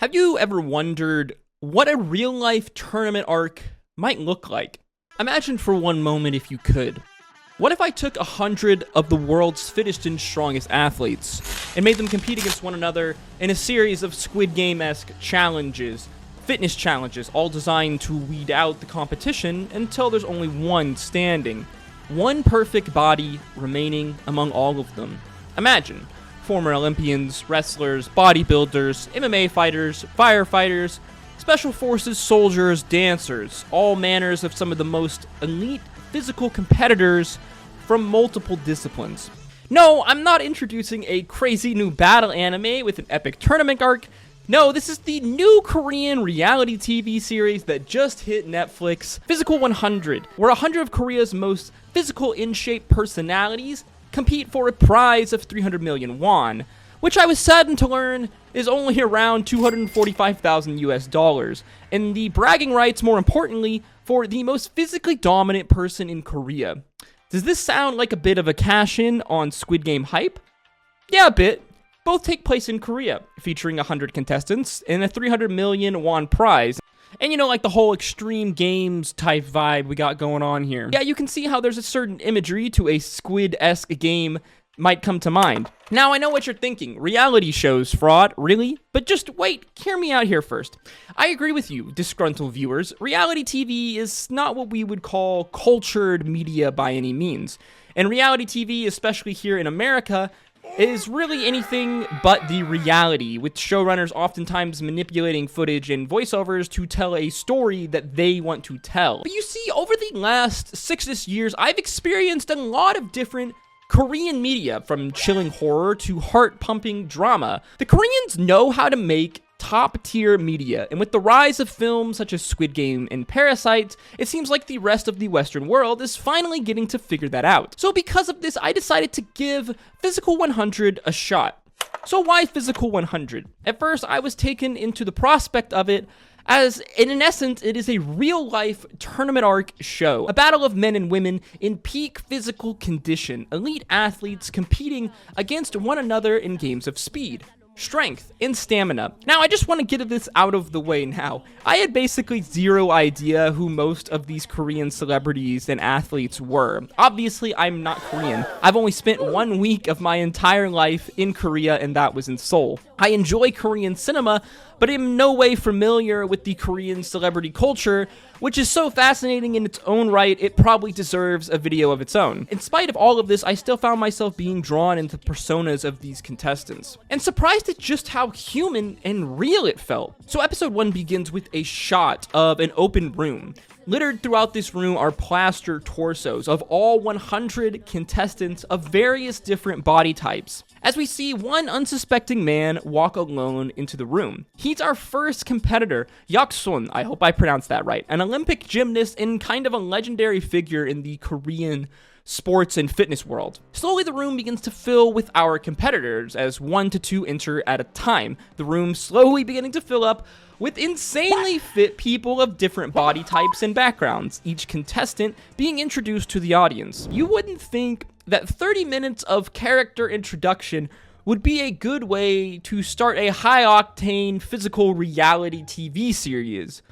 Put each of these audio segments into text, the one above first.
Have you ever wondered what a real-life tournament arc might look like? Imagine for one moment if you could. What if I took 100 of the world's fittest and strongest athletes and made them compete against one another in a series of Squid Game-esque challenges, fitness challenges, all designed to weed out the competition until there's only one standing. One perfect body remaining among all of them. Imagine former Olympians, wrestlers, bodybuilders, MMA fighters, firefighters, special forces soldiers, dancers, all manners of some of the most elite physical competitors from multiple disciplines. No, I'm not introducing a crazy new battle anime with an epic tournament arc. No, this is the new Korean reality TV series that just hit Netflix, Physical 100, where 100 of Korea's most physical in-shape personalities compete for a prize of 300 million won, which I was saddened to learn is only around 245,000 US dollars, and the bragging rights, more importantly, for the most physically dominant person in Korea. Does this sound like a bit of a cash-in on Squid Game hype? Yeah, a bit. Both take place in Korea, featuring 100 contestants and a 300 million won prize. And you know, like the whole extreme games type vibe we got going on here. Yeah, you can see how there's a certain imagery to a Squid-esque game might come to mind. Now, I know what you're thinking. Reality shows, fraud, really? But just wait, hear me out here first. I agree with you, disgruntled viewers. Reality TV is not what we would call cultured media by any means. And reality TV, especially here in America, is really anything but the reality, with showrunners oftentimes manipulating footage and voiceovers to tell a story that they want to tell. But you see, over the last 6 years, I've experienced a lot of different Korean media, from chilling horror to heart-pumping drama. The Koreans know how to make top-tier media, and with the rise of films such as Squid Game and Parasite, it seems like the rest of the Western world is finally getting to figure that out. So because of this, I decided to give Physical 100 a shot. So why Physical 100? At first, I was taken into the prospect of it as, in essence, it is a real-life tournament arc show. A battle of men and women in peak physical condition. Elite athletes competing against one another in games of speed, strength, and stamina. Now, I just want to get this out of the way now. I had basically zero idea who most of these Korean celebrities and athletes were. Obviously, I'm not Korean. I've only spent 1 week of my entire life in Korea, and that was in Seoul. I enjoy Korean cinema, but am no way familiar with the Korean celebrity culture, which is so fascinating in its own right, it probably deserves a video of its own. In spite of all of this, I still found myself being drawn into the personas of these contestants, and surprised at just how human and real it felt. So episode 1 begins with a shot of an open room. Littered throughout this room are plaster torsos of all 100 contestants of various different body types, as we see one unsuspecting man walk alone into the room. He's our first competitor, Yaksun, I hope I pronounced that right, an Olympic gymnast and kind of a legendary figure in the Korean sports and fitness world. Slowly the room begins to fill with our competitors as 1 to 2 enter at a time, the room slowly beginning to fill up with insanely fit people of different body types and backgrounds, each contestant being introduced to the audience. You wouldn't think that 30 minutes of character introduction would be a good way to start a high-octane physical reality TV series,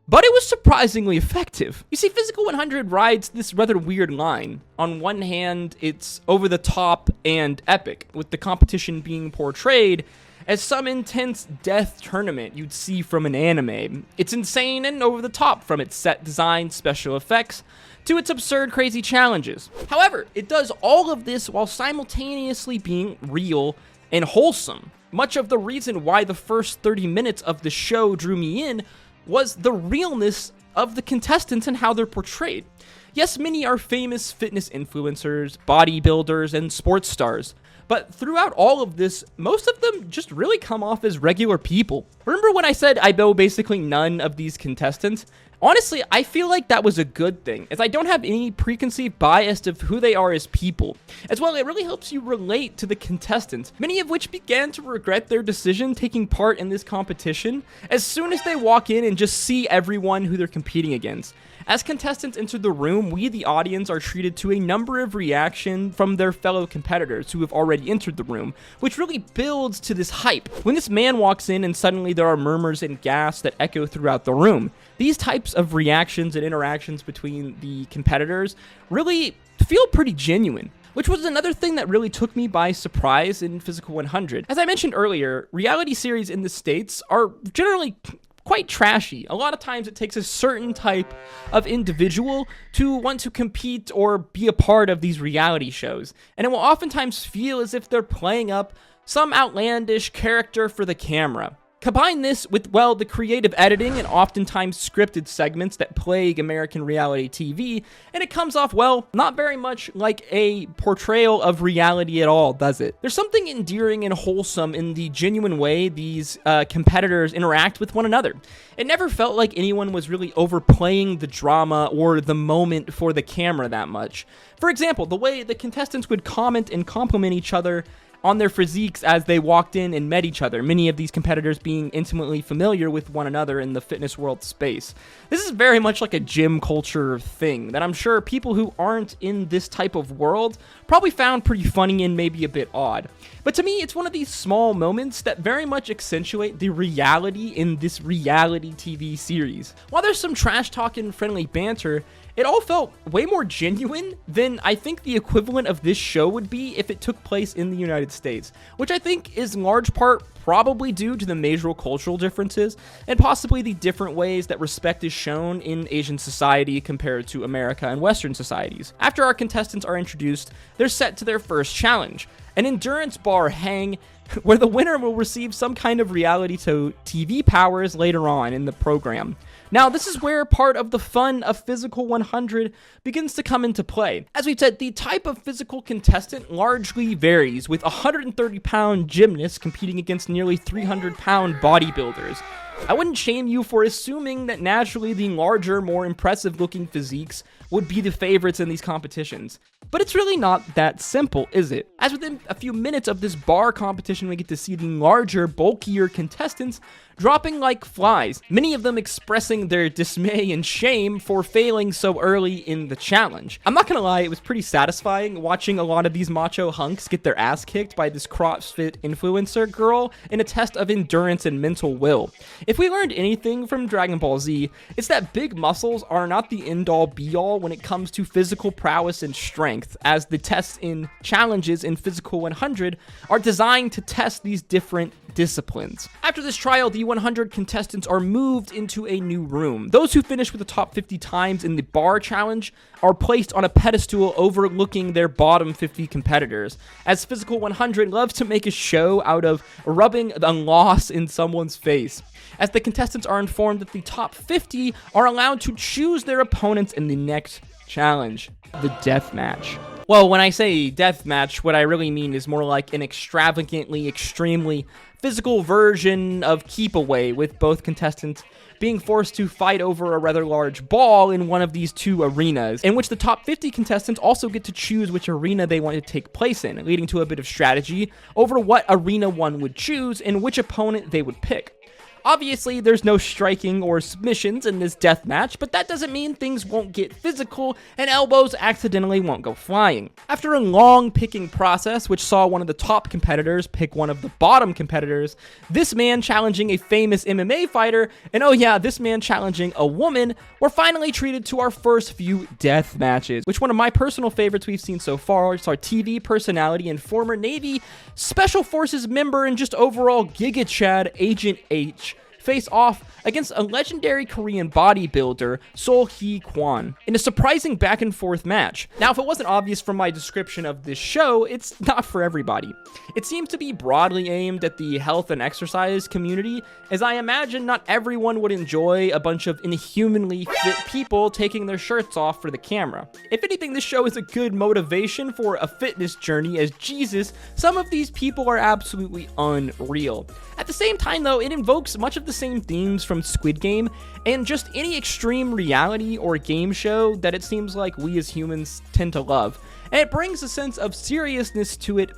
but it was surprisingly effective. You see, Physical 100 rides this rather weird line. On one hand, it's over the top and epic, with the competition being portrayed as some intense death tournament you'd see from an anime. It's insane and over the top, from its set design, special effects, to its absurd, crazy challenges. However, it does all of this while simultaneously being real and wholesome. Much of the reason why the first 30 minutes of the show drew me in was the realness of the contestants and how they're portrayed. Yes, many are famous fitness influencers, bodybuilders, and sports stars, but throughout all of this, most of them just really come off as regular people. Remember when I said I know basically none of these contestants? Honestly, I feel like that was a good thing, as I don't have any preconceived bias of who they are as people. As well, it really helps you relate to the contestants, many of which began to regret their decision taking part in this competition as soon as they walk in and just see everyone who they're competing against. As contestants enter the room, we, the audience, are treated to a number of reactions from their fellow competitors who have already entered the room, which really builds to this hype. When this man walks in and suddenly there are murmurs and gasps that echo throughout the room, these types of reactions and interactions between the competitors really feel pretty genuine, which was another thing that really took me by surprise in Physical 100. As I mentioned earlier, reality series in the States are generally quite trashy. A lot of times it takes a certain type of individual to want to compete or be a part of these reality shows, and it will oftentimes feel as if they're playing up some outlandish character for the camera. Combine this with, well, the creative editing and oftentimes scripted segments that plague American reality TV, and it comes off, well, not very much like a portrayal of reality at all, does it? There's something endearing and wholesome in the genuine way these competitors interact with one another. It never felt like anyone was really overplaying the drama or the moment for the camera that much. For example, the way the contestants would comment and compliment each other on their physiques as they walked in and met each other, many of these competitors being intimately familiar with one another in the fitness world space. This is very much like a gym culture thing that I'm sure people who aren't in this type of world probably found pretty funny and maybe a bit odd. But to me, it's one of these small moments that very much accentuate the reality in this reality TV series. While there's some trash talk and friendly banter, it all felt way more genuine than I think the equivalent of this show would be if it took place in the United States, which I think is in large part probably due to the major cultural differences and possibly the different ways that respect is shown in Asian society compared to America and Western societies. After our contestants are introduced, they're set to their first challenge, an endurance bar hang where the winner will receive some kind of reality TV powers later on in the program. Now, this is where part of the fun of Physical 100 begins to come into play. As we've said, the type of physical contestant largely varies, with 130-pound gymnasts competing against nearly 300-pound bodybuilders. I wouldn't shame you for assuming that naturally the larger, more impressive-looking physiques would be the favorites in these competitions. But it's really not that simple, is it? As within a few minutes of this bar competition, we get to see the larger, bulkier contestants dropping like flies, many of them expressing their dismay and shame for failing so early in the challenge. I'm not gonna lie, it was pretty satisfying watching a lot of these macho hunks get their ass kicked by this CrossFit influencer girl in a test of endurance and mental will. If we learned anything from Dragon Ball Z, it's that big muscles are not the end-all be-all when it comes to physical prowess and strength, as the tests in challenges in Physical 100 are designed to test these different disciplines. After this trial, the 100 contestants are moved into a new room. Those who finish with the top 50 times in the bar challenge are placed on a pedestal overlooking their bottom 50 competitors, as Physical 100 loves to make a show out of rubbing a loss in someone's face, as the contestants are informed that the top 50 are allowed to choose their opponents in the next challenge, the death match. Well, when I say death match, what I really mean is more like an extravagantly, extremely physical version of keep away, with both contestants being forced to fight over a rather large ball in one of these two arenas, in which the top 50 contestants also get to choose which arena they want to take place in, leading to a bit of strategy over what arena one would choose and which opponent they would pick. Obviously, there's no striking or submissions in this death match, but that doesn't mean things won't get physical and elbows accidentally won't go flying. After a long picking process, which saw one of the top competitors pick one of the bottom competitors, this man challenging a famous MMA fighter, and oh yeah, this man challenging a woman, we're finally treated to our first few death matches, which one of my personal favorites we've seen so far. It's our TV personality and former Navy Special Forces member and just overall Giga Chad Agent H face off against a legendary Korean bodybuilder, Sol Hee Kwon, in a surprising back and forth match. Now, if it wasn't obvious from my description of this show, it's not for everybody. It seems to be broadly aimed at the health and exercise community, as I imagine not everyone would enjoy a bunch of inhumanly fit people taking their shirts off for the camera. If anything, this show is a good motivation for a fitness journey, as Jesus, some of these people are absolutely unreal. At the same time though, it invokes much of the the same themes from Squid Game and just any extreme reality or game show that it seems like we as humans tend to love. And it brings a sense of seriousness to it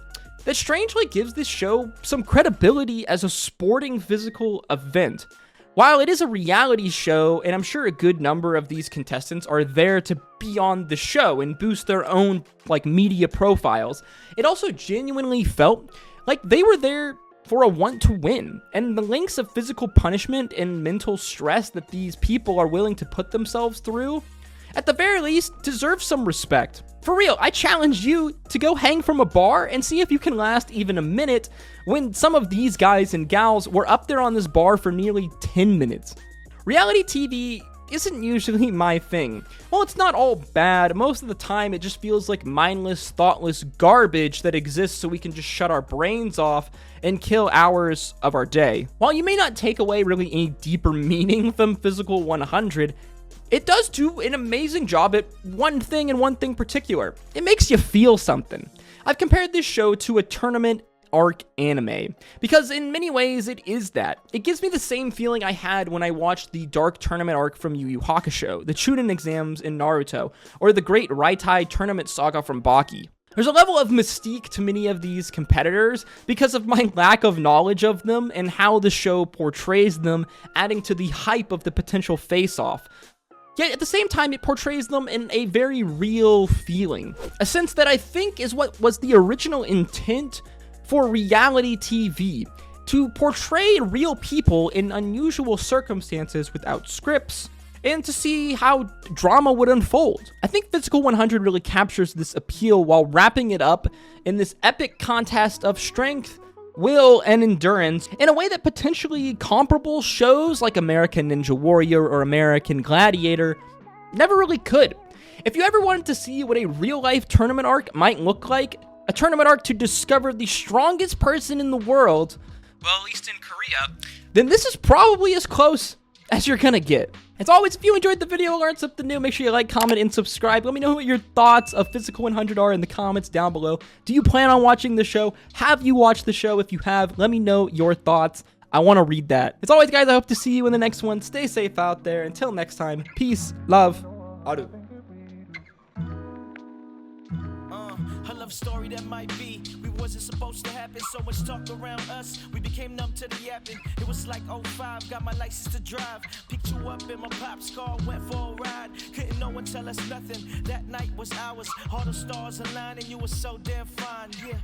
that strangely gives this show some credibility as a sporting physical event. While it is a reality show, and I'm sure a good number of these contestants are there to be on the show and boost their own media profiles, it also genuinely felt like they were there for a want to win. And the lengths of physical punishment and mental stress that these people are willing to put themselves through, at the very least, deserve some respect. For real, I challenge you to go hang from a bar and see if you can last even a minute when some of these guys and gals were up there on this bar for nearly 10 minutes. Reality TV isn't usually my thing. While it's not all bad, most of the time it just feels like mindless, thoughtless garbage that exists so we can just shut our brains off and kill hours of our day. While you may not take away really any deeper meaning from Physical 100, it does do an amazing job at one thing and one thing particular. It makes you feel something. I've compared this show to a tournament arc anime, because in many ways it is that. It gives me the same feeling I had when I watched the dark tournament arc from Yu Yu Hakusho, the Chunin exams in Naruto, or the great Raitai tournament saga from Baki. There's a level of mystique to many of these competitors because of my lack of knowledge of them and how the show portrays them, adding to the hype of the potential face-off. Yet at the same time, it portrays them in a very real feeling. A sense that I think is what was the original intent for reality TV, to portray real people in unusual circumstances without scripts, and to see how drama would unfold. I think Physical 100 really captures this appeal while wrapping it up in this epic contest of strength, will, and endurance in a way that potentially comparable shows like American Ninja Warrior or American Gladiator never really could. If you ever wanted to see what a real-life tournament arc might look like, a tournament arc to discover the strongest person in the world, well, at least in Korea, then this is probably as close as you're gonna get. As always, if you enjoyed the video, learned something new, make sure you like, comment, and subscribe. Let me know what your thoughts of Physical 100 are in the comments down below. Do you plan on watching the show? Have you watched the show? If you have, let me know your thoughts. I want to read that. As always, guys, I hope to see you in the next one. Stay safe out there. Until next time, peace, love, Aru. A love story that might be. We wasn't supposed to happen. So much talk around us. We became numb to the yapping. It was like '05. Got my license to drive. Picked you up in my pop's car. Went for a ride. Couldn't no one tell us nothing. That night was ours. All the stars aligned and you were so damn fine. Yeah.